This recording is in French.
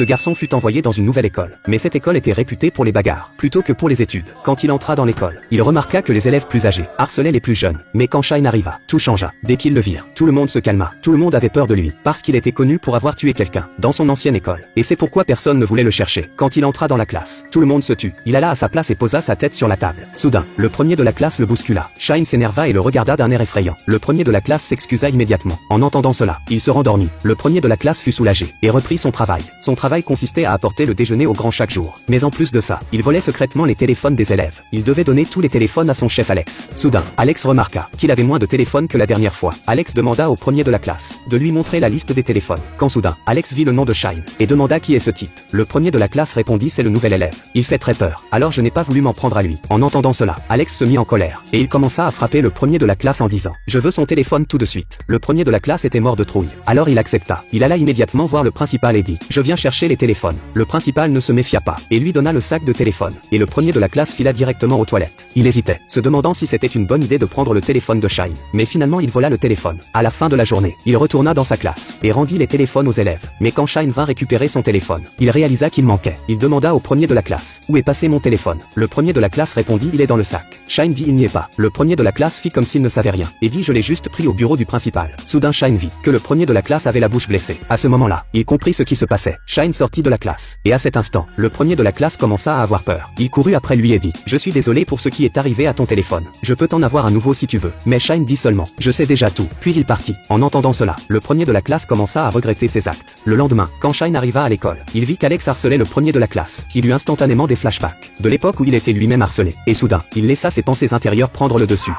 Ce garçon fut envoyé dans une nouvelle école, mais cette école était réputée pour les bagarres, plutôt que pour les études. Quand il entra dans l'école, il remarqua que les élèves plus âgés harcelaient les plus jeunes. Mais quand Shine arriva, tout changea. Dès qu'ils le virent, tout le monde se calma. Tout le monde avait peur de lui, parce qu'il était connu pour avoir tué quelqu'un dans son ancienne école. Et c'est pourquoi personne ne voulait le chercher. Quand il entra dans la classe, tout le monde se tut. Il alla à sa place et posa sa tête sur la table. Soudain, le premier de la classe le bouscula. Shine s'énerva et le regarda d'un air effrayant. Le premier de la classe s'excusa immédiatement. En entendant cela, il se rendormit. Le premier de la classe fut soulagé et reprit son travail. Son travail consistait à apporter le déjeuner au grand chaque jour. Mais en plus de ça, il volait secrètement les téléphones des élèves. Il devait donner tous les téléphones à son chef Alex. Soudain, Alex remarqua qu'il avait moins de téléphones que la dernière fois. Alex demanda au premier de la classe de lui montrer la liste des téléphones. Quand soudain, Alex vit le nom de Shine et demanda qui est ce type. Le premier de la classe répondit: c'est le nouvel élève. Il fait très peur. Alors je n'ai pas voulu m'en prendre à lui. En entendant cela, Alex se mit en colère et il commença à frapper le premier de la classe en disant: je veux son téléphone tout de suite. Le premier de la classe était mort de trouille. Alors il accepta. Il alla immédiatement voir le principal et dit: je viens chercher les téléphones. Le principal ne se méfia pas et lui donna le sac de téléphone. Et le premier de la classe fila directement aux toilettes. Il hésitait, se demandant si c'était une bonne idée de prendre le téléphone de Shine. Mais finalement il vola le téléphone. À la fin de la journée, il retourna dans sa classe et rendit les téléphones aux élèves. Mais quand Shine vint récupérer son téléphone, il réalisa qu'il manquait. Il demanda au premier de la classe: où est passé mon téléphone? Le premier de la classe répondit: il est dans le sac. Shine dit: il n'y est pas. Le premier de la classe fit comme s'il ne savait rien et dit: je l'ai juste pris au bureau du principal. Soudain Shine vit que le premier de la classe avait la bouche blessée. À ce moment-là, il comprit ce qui se passait. Shine sortit de la classe et à cet instant, le premier de la classe commença à avoir peur. Il courut après lui et dit: je suis désolé pour ce qui est arrivé à ton téléphone. Je peux t'en avoir un nouveau si tu veux. Mais Shine dit seulement: je sais déjà tout. Puis il partit. En entendant cela, le premier de la classe commença à regretter ses actes. Le lendemain, quand Shine arriva à l'école, il vit qu'Alex harcelait le premier de la classe. Il eut instantanément des flashbacks de l'époque où il était lui-même harcelé. Et soudain, il laissa ses pensées intérieures prendre le dessus.